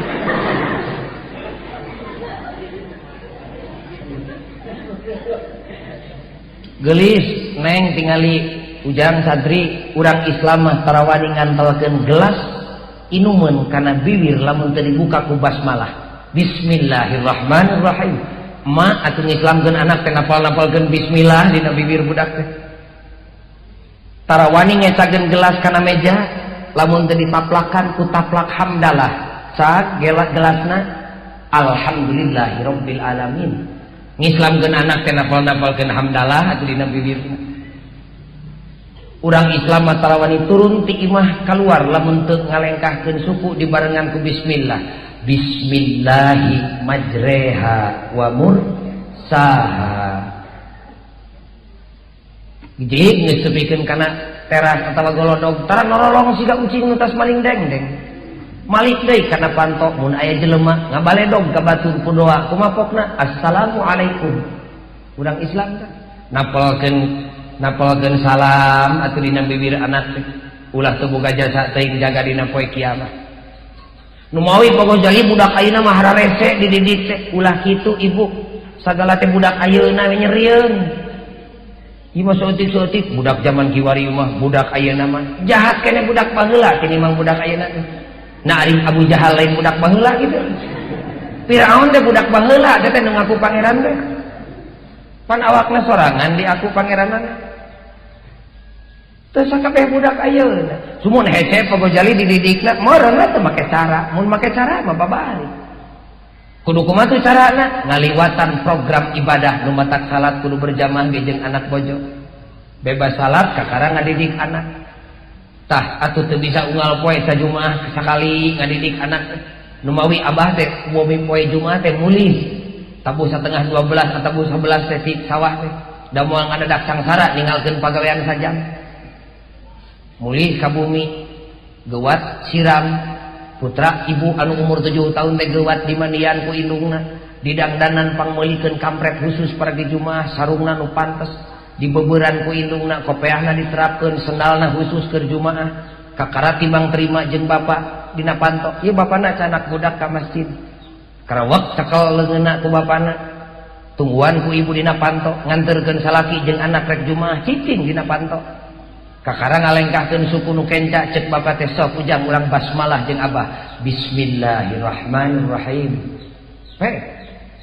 Gelis neng tingali ujang santri urang Islam mah tarawani ngantelkeun gelas inumeun kana bibir lamun teu dibuka ku basmalah. Bismillahirrahmanirrahim. Ma atuh ngislamkeun anak teh napal-napalkeun bismillah dina bibir budak teh. Tarawani ngecakeun gelas kana meja, lamun teu ditaplakan ku taplak hamdalah. Saat gelasna alhamdulillahirabbil alamin. Ngislamkeun anak teh napal-napalkeun hamdalah atuh dina bibirna. Urang Islam mah tarawani turun ti imah keluar lamun teu ngalengkahkeun suku dibarengan ku bismillah. Bismillahi majreha wa mursaha. Jadi ngesepikeun kana teras atawa golodog tara norolong siga ucing nu tas maling dengdeng. Malik deui kana pantok mun aya jelema ngabaledog ka batur ku doa kumapokna assalamualaikum. Urang Islam teh napalkeun salam atuh dina bibir anak teh. Ulah teu boga jasa teuing jaga dina poe kiamat. Numawi Pagojali budak ayeuna mah hararese dididik teh ulah kitu ibu sagala teh budak ayeuna we nyerieun ieu mah seutik-seutik budak zaman kiwari mah budak ayeuna mah jahat kene budak baheula tinimbang budak ayeuna teh nah ari Abu Jahal lain budak baheula gitu Firaun teh budak baheula teh nu ngaku pangeran teh pan awakna sorangan di aku pangeranana teu sakabeh budak ayeuna sumun hece Pagojali dididikna meureun teh make cara mun make cara mah babari kudu kumaha tuh carana ngaliwatan program ibadah nu matak salat kudu berjamaah ge jeung anak bojo bebas salat kakara ngadidik anak tah atuh teu bisa unggal poe sajumaah sakali ngadidik anak nu mawi abah teh momi poe jumaah teh mulih tabuh satengah 12 atawa 11 teh ti sawah teh da moal ngadadak sangsara ninggalkeun pagawean sajam mulih ka bumi gewat siram putra ibu anu umur 7 tahun teh gewat dimandian ku indungna didangdanan pangmeulikeun kampret khusus pergi Jumaah sarungna nu pantes dibeberan ku indungna kopeahna diterapkeun sendalna khusus keur Jumaah kakara timbang terima jeung bapak dina panto ieu bapana canak budak ka masjid karawak cekel leungeunna ku bapana tungguan ku ibu dina panto nganterkeun salaki jeung anak rek Jumaah cicing dina panto kakara ngalengkahkeun suku nu kenca cek bapak teh sok ujang urang basmalah jeung abah bismillahirrahmanirrahim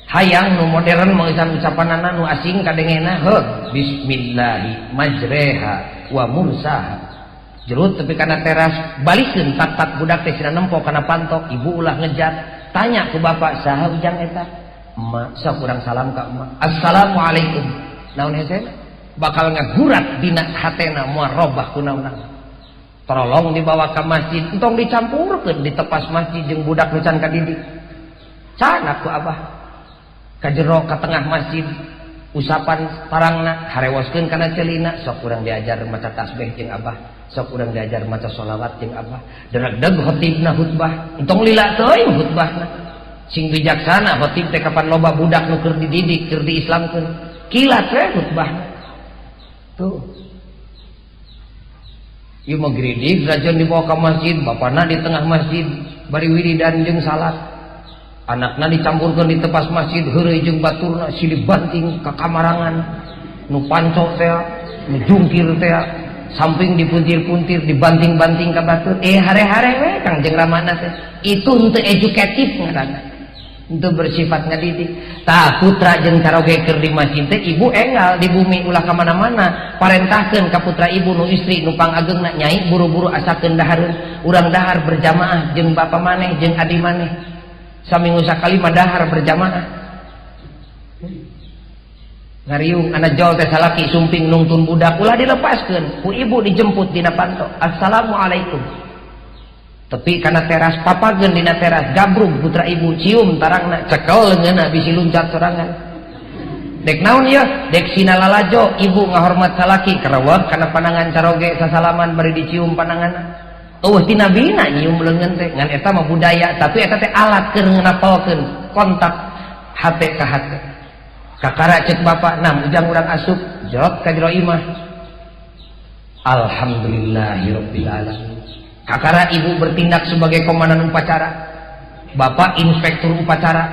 hayang nu modern mengisan ucapanana nu asing kadengena bismillahi majreha wa mursaha jerut tapi kana teras balikeun tak budak teh sina nempo kana pantok ibu ulah ngejat tanya ku bapak saha ujang eta emak sok urang salam ka emak assalamualaikum naon hese bakal ngagurat dina hatena moal robah kunaon tolong dibawa ke masjid entong dicampurkeun di tepas masjid jeung budak nu can kadidik canak ku abah ka jero ka tengah masjid usapan tarangna harewoskeun kana celina sok urang diajar maca tasbih jeung abah sok urang diajar maca sholawat jeung abah dereg-deg khotibna khutbah entong lila teuing khutbahna sing bijaksana khotib teh kapan loba budak nu keur dididik keur diislamkeun kilat we khutbahna tuh ieu mah geridik rajon dibawa ka masjid bapana di tengah masjid bari wiridan jeung salat anakna dicampurkeun di tepas masjid heureuy jeung baturna silih banting ka kamarangan nu panco teh nu jungkir teh samping dipuntir-puntir dibanting-banting ka batur hare-hare we Kang jeung ramana teh itu henteu edukatif ngaranna henteu bersifat ngadidik tah putra jeung caroge keur di masjid teh ibu enggal di bumi ulah ka mana-mana parentahkeun ka putra ibu nu istri nu pangageungna nyai buru-buru asakeun dahareun urang dahar berjamaah jeung bapa maneh jeung adi maneh saminggu sakali mah dahar berjamaah ngariung anak jol teh salaki sumping nungtun budak ulah dilepaskeun ku ibu dijemput dina panto assalamualaikum tapi kana teras papageun dina teras gabrug putra ibu cium tarangna cekel leungeunna bisi luncat sorangan dek naon ieu dek sina lalajo ibu ngahormat salaki karawak kana panangan caroge sasalaman bari dicium pananganna ti nabina nyium leungeun teh ngan eta mah budaya tapi eta teh alat keur ngenapelkeun kontak hate ka hate kakara cek bapak nam ujang urang asup jorot ka jero imah alhamdulillahirabbil alamin kakara ibu bertindak sebagai komandan upacara bapak inspektur upacara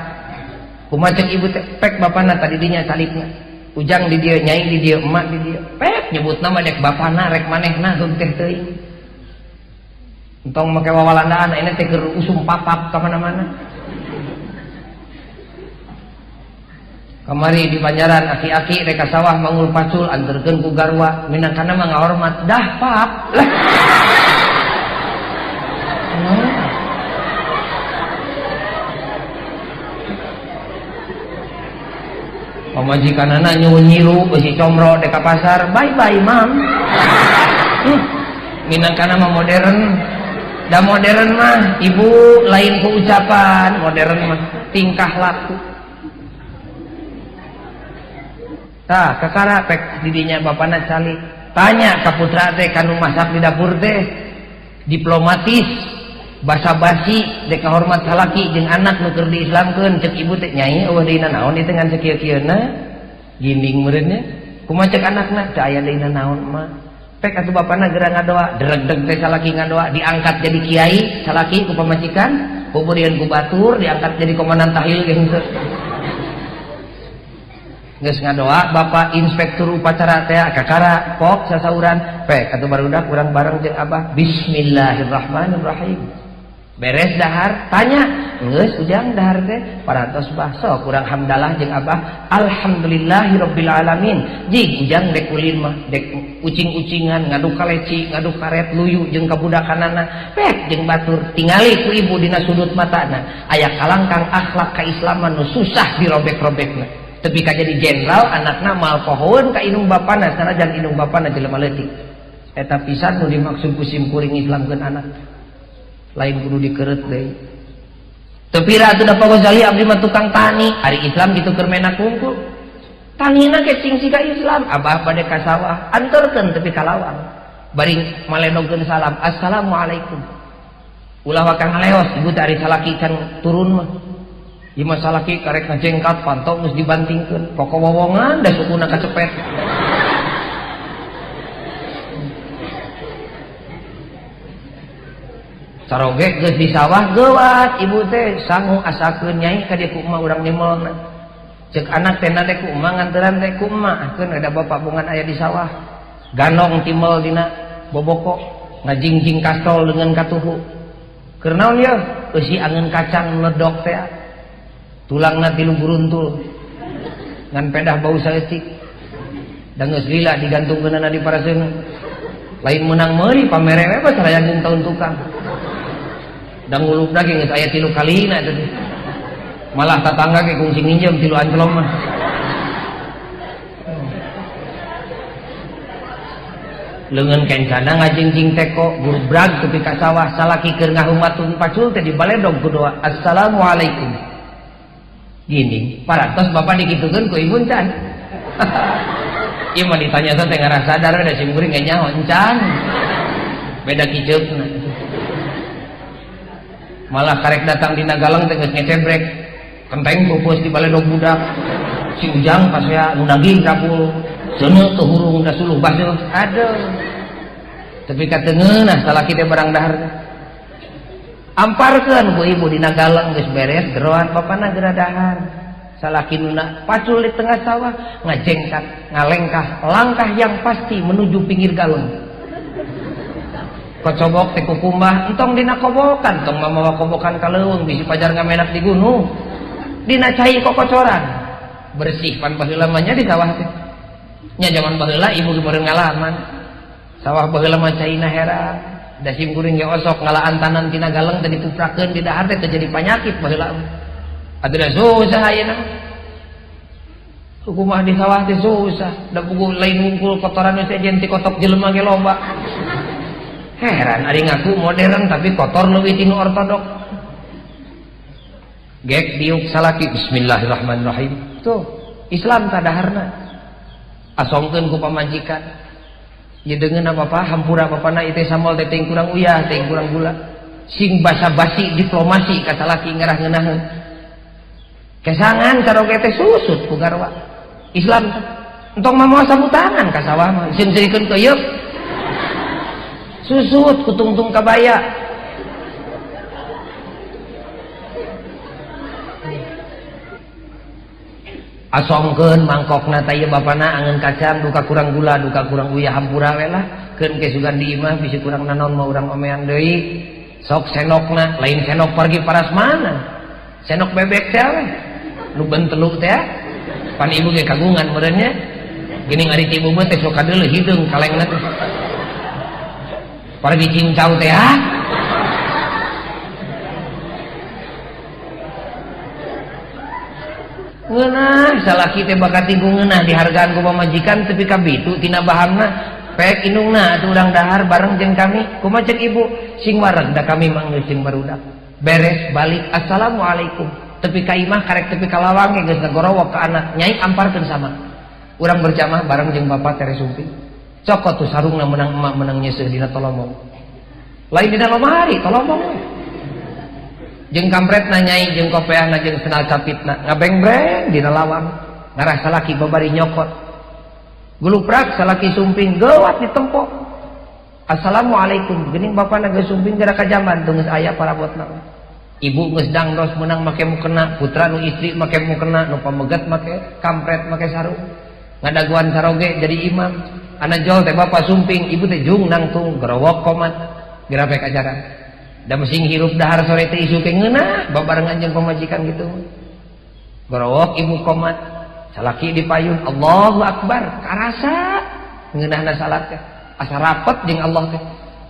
kumaha cek ibu teh pek bapana tadi dinya salibna ujang di dieu nyai di dieu emak di dieu pek nyebut nama dek bapana rek manehna heuh teh teuing entong make wawalandaan ini teh keur usum papap ka mana-mana kamari di Banjaran aki-aki rek ka sawah mangul pacul anterkeun ku garwa minangkana mah ngahormat dah pap pamajikanana nyuwun nyiru beusi comro dek ka pasar bye bye mam minangkana mah modern da modern mah ibu lain ku ucapan modern mah tingkah laku tah kakara pek didinya bapana cali tanya ka putra teh kanu masak di dapur teh diplomatis basa-basi dek kahormat salaki jeung anak nu keur diislamkeun cek ibu teh nyai eueuh deuna naon ieu teh ngan sakieu-kieuna ginding meureunnya kumaha cek anakna teu aya deuna naon mah pek atuh bapana geura ngadoa dereg-deg teh salaki ngadoa diangkat jadi kiai salaki ku pamajikan kemudian ku batur diangkat jadi komandan tahlil ge henteu geus ngadoa bapak inspektur upacara teh kakara pok sasauran pek atuh barudak urang bareng jeung abah bismillahirrahmanirrahim beres dahar tanya geus ujang dahar teh parantos bah sok urang hamdalah jeung abah alhamdulillahirabbil alamin jig ujang dek ulin mah dek ucing-ucingan ngadu kaleci ngadu karet luyu jeung kabudakanana pek jeung batur tingali ku ibu dina sudut matana aya kalangkang akhlak kaislaman nu susah dirobek-robekna tepi ka jadi jenderal anakna mal pohoeun ka indung bapana sanajan indung bapana jelema leutik eta pisan nu dimaksud ku sim kuring islamkeun anak lain kudu dikeureut deui tepira atuh da Pak Ghazali abdi mah tukang tani ari Islam gitu keur menak kungkul tanina ke cing siga Islam abah bade ka sawah anterkeun tepi ka lawang bari maledogkeun salam assalamualaikum ulah wakang ngaleos ibu teh ari salaki can turun mah ieu masalah ki karek ngajengkat pantau geus dibantingkeun pokok wowongan da sukuna kacepet. Saroge geus di sawah geuwat ibu teh sangu asakeun nyai ka dieu ku emak urang nimelna. Ceuk anak teh nade ku emak nganteran teh ku emak keun ada bapak bungan aya di sawah. Ganong timel dina boboko ngajingjing kastol dengan katuhu. Keur naon ieu? Eusi angeun kacang ledok teh. Tulangna tilu guruntul. Ngan pedah bau saeutik. Da geus lila digantungkeunana di paraseuna. Lain menang meuli pamerewe bae sarayang tahun tukang. Dan ngulup lagi geus aya 3 kalina tadi. Malah tetangga ge kungsi nginjem 3 ancelom mah. Leungeun kencana ngajingjing teko gurbrag tepi ka sawah salaki keur ngahumatun pacul teh dibaledog ku doa assalamualaikum. Gini, parantos bapak dikitukeun ku ibu can. Ieu mah ditanya teh ngara sadar da sim kuring ge nyaho can. Beda kiceupna. Malah karek datang di Nagalang teh geus ngecebrek kenteng pupus di baledog budak si ujang pas ya nu daging rapul seuneu teu hurung da suluh baseuh aduh tapi ka teungeunah salaki teh barang dahar amparkeun ku ibu di Nagalang geus beres geroan bapana geura dahar salaki nuna pacul di tengah sawah ngajengkat ngalengkah langkah yang pasti menuju pinggir galon. Kocobok teh kukumbah entong dina kobokan tong mamawa kobokan ka leuweung bisi pajar ngamenak di gunung dina cai kokocoran bersih pan baheula mah nya di sawah teh nya zaman baheula ibu meureun ngalaman sawah baheula mah caina heran da sim kuring ge osok ngalaan tanan tina galeng teh dipuprakeun di dahar teh terjadi penyakit baheula atuh susah ayeuna kukumah di sawah teh susah da puguh lain ngungkul kotoran we sejen ti kotok jelema ge loba. Heran ari ngaku modern tapi kotor leuwih tinu ortodok. Gek diuk salaki bismillahirrahmanirrahim. Tuh, Islam tadaharna. Asongkeun ku pamajikan. Ieu deungeun apa hampura bapana ieu teh samol teh teuing kurang uyah, teuing kurang gula. Sing basa-basi diplomasi ka salaki ngarah ngeunaheun. Kesangan karoge teh susut ku garwa. Islam teh entong mamawa sabutangan ka sawah mah. Sieun-sieunkeun ke yeup. Susut kutungtung kabaya asongkeun mangkokna teh ieu bapana angeun kacang duka kurang gula duka kurang uyah hampura we lah keun ke sugan di imah bisi kurang nanon mah urang omean deui sok senokna lain senok pergi parasmana senok bebek teh we nu benteluk teh pan ibu ge kagungan meureun nya geuning ari ti ibu mah teh sok kadeuleuh hideung kalengna teh pergi cincau teh ha ngeunah salaki teh bakat ibu ngeunah dihargaan ku pamajikan tapi kabitu tina bahanna pek indungna atuh urang dahar bareng jeung kami kumaha ceuk ibu sing wareg da kami mah geus sing barudak beres balik assalamualaikum tepi ka imah karek tepi ka lawang geus ngagorowok ka anak nyai amparkeun sama urang berjamaah bareng jeung bapak tere sumping cokot tuh sarungna menang emak menang nyeseuh dina tolomong lain dina lomahari tolomong jeung kampretna nyai jeung kopeahna jeung senal capitna ngabeng-breng dina lawang ngarah salaki babari nyokot guluprak salaki sumping geuwat ditempo assalamualaikum geuning bapana geus sumping gara ka jaman teu geus aya parabotna ibu geus dangdos menang make mukena putra nu istri make mukena nu pamegat make kampret make sarung ngadaguan saroge jadi imam anak jol teh bapak sumping ibu teh jung nangtung gerowok komat gerapek ajaran da mesing hirup dahar sore teh isu ke ngeunah babarengan jeung pamajikan gitu gerowok ibu komat salaki dipayun Allahu Akbar karasa ngeunahna salat teh asa rapet jeung Allah teh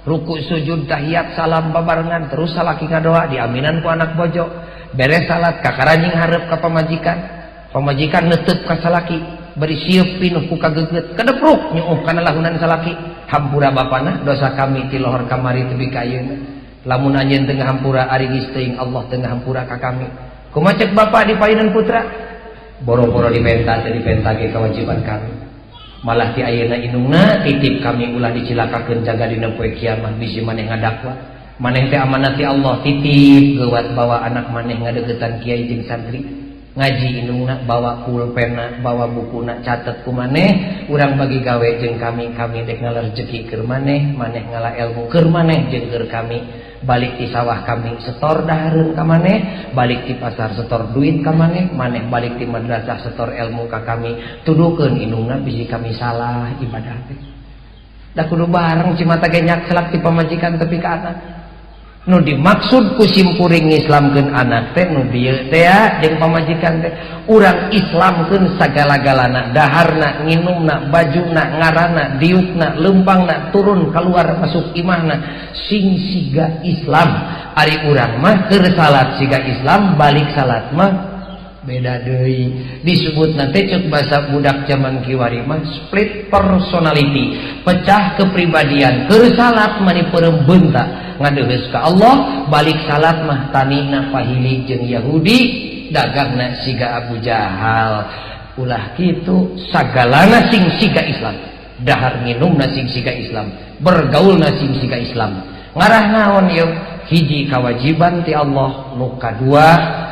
ruku sujud tahiyat salam babarengan terus salaki ngadoa diaminan ku anak bojo beres salat kakaranjing hareup ka pamajikan neuteub ka salaki beri sieup pinuh ku kageugeut kadepruk nyuuh kana lahunan salaki hampura bapana dosa kami ti lohor kamari tebi ka ayeuna lamun anjeun teu ngahampura ari geus teuing Allah teu ngahampura ka kami kumaha ceuk bapa dipayunan putra boro-boro dipenta teh dipenta ge kewajiban kami malah ti ayeuna indungna titip kami ulah dicilakakeun jaga dina poe kiamat bisi maneh ngadakwa maneh teh amanat ti Allah, titip geuwat bawa anak maneh ngadeukeutan kiai jeung santri, ngaji indungna, bawa pulpena, bawa bukuna, catet ku maneh, urang bagi gawe jeung kami dek ngalah rezeki keur maneh, maneh ngalah ilmu keur maneh jeung keur kami, balik di sawah kami setor dahareun ka maneh, balik di pasar setor duit ka maneh, maneh balik di madrasah setor ilmu ka kami, tuduhkeun indungna bisi kami salah ibadah teh. Da kudu bareng cimata ge nyak selak ti pamajikan tepi ka anak. Nu dimaksud ku simkuring ngislamkeun anak teh nu dieu teh jeung pamajikan teh urang islamkeun sagala-galana, daharna, nginumna, bajuna, ngaranna, diukna, leumpangna, turun keluar masuk imahna sing siga Islam. Ari urang mah keur salat siga Islam, balik salat mah beda deui. Disebut nanti cek bahasa budak zaman kiwari mah split personality, pecah kepribadian. Keur salat mani perembeunta ngadeuheus ka Allah, balik salat mah tanina pahili jeung Yahudi, dagangna siga Abu Jahal. Ulah kitu sagalana sing siga Islam, dahar nginumna sing siga Islam, bergaulna sing siga Islam. Ngarah naon ieu? Hiji kawajiban ti Allah, nu kadua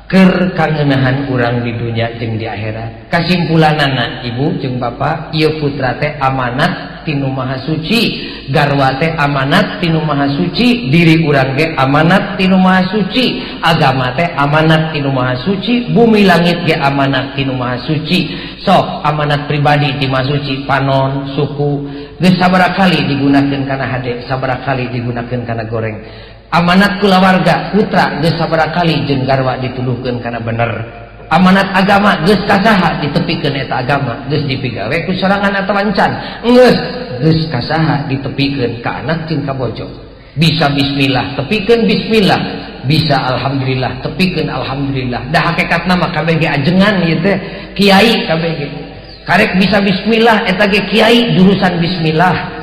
keur kangenahan urang di dunia jeung di akhirat. Kasimpulanana ibu jeung bapak, ieu putra teh amanat tinu Maha Suci, garwa teh amanat tinu Maha Suci, diri urang ge amanat tinu Maha Suci, agama teh amanat tinu Maha Suci, bumi langit ge amanat tinu Maha Suci. Sok amanat pribadi ti Maha Suci, panon, suku, geus sabaraha kali digunakeun kana hade, sabaraha kali digunakeun kana goreng. Amanat kulawarga putra geus sabaraha kali jeung garwa dituduhkeun kana bener. Amanat agama geus kasaha ditepikeun eta agama, geus dipigawe ku sorangan atawa encan, geus kasaha ditepikeun ka anak jeung ka bojo. Bisa bismillah tepikeun bismillah, bisa alhamdulillah tepikeun alhamdulillah. Da hakikatna mah kabeh ge ajengan ieu teh kiai kabeh ge. Karek bisa bismillah eta ge kiai jurusan bismillah.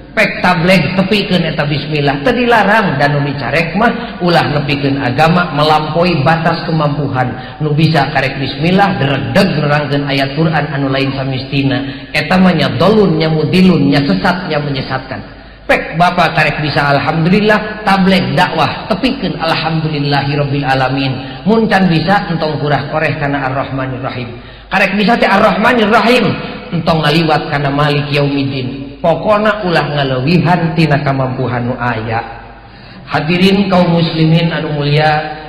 Pek tableg tepikeun eta bismillah teu dilarang, dan nu dicarek mah ulah nepikeun agama melampaui batas kemampuan. Nu bisa karek bismillah deredeg nerangkeun ayat Quran anu lain samistina, eta mah nya dolun nya mudilun nya sesat nya menyesatkan. Pek bapak karek bisa alhamdulillah tableg dakwah tepikeun alhamdulillahirabbil alamin. Mun can bisa entong kurah koreh kana Ar-Rahmanir Rahim. Karek bisa teh Ar-Rahmanir Rahim entong ngaliwat kana Malik Yaumiddin. Pokona ulah ngalewihan tina kamampuhan nu aya. Hadirin kaum muslimin anu mulia,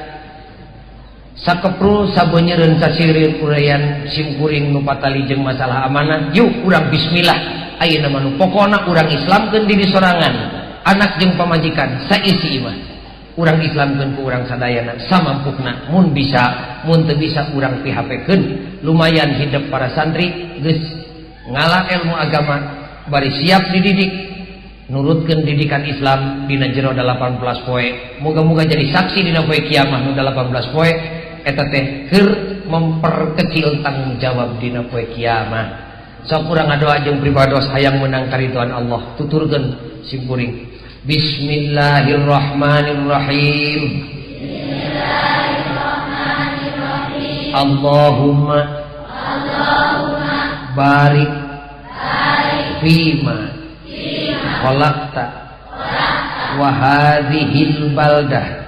sakepru sabeunyereun sasirir urayan simkuring nu patali jeung masalah amanah, yuk urang bismillah. Ayeuna mah nu pokona urang islamkeun diri sorangan, anak jeung pamajikan saisi imah. Urang islamkeun ku urang sadayana samampukna. Mun bisa, mun teu bisa urang PHP-keun. Lumayan hidup para santri geus ngalah ilmu agama, bari siap dididik, nurutkeun didikan Islam dina jero 18 poe. Moga-moga jadi saksi dina poe kiamah nu 18 poe eta teh keur memperkecil tanggung jawab dina poe kiamah. Sok urang ngadoa jeung pribados hayang meunang karidhoan Allah. Tuturkeun simkuring. Bismillahirrahmanirrahim. Bismillahirrahmanirrahim. Allahumma barik fima khalaqta wa hadhil baldah.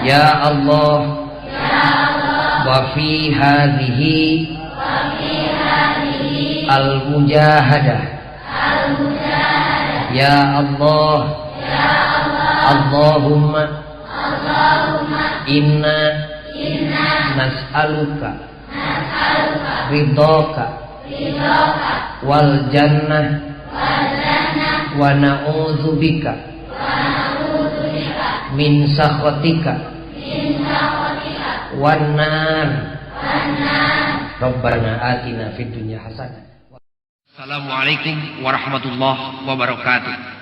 Ya Allah, wa fi hadhihi al-mujahadah. Ya Allah, Allahumma inna nas'aluka ridhoka wal jannah wa na'udzubika min sakhatika wan nar. Rabbana atina fid dunya hasanah. Assalamualaikum warahmatullahi wabarakatuh.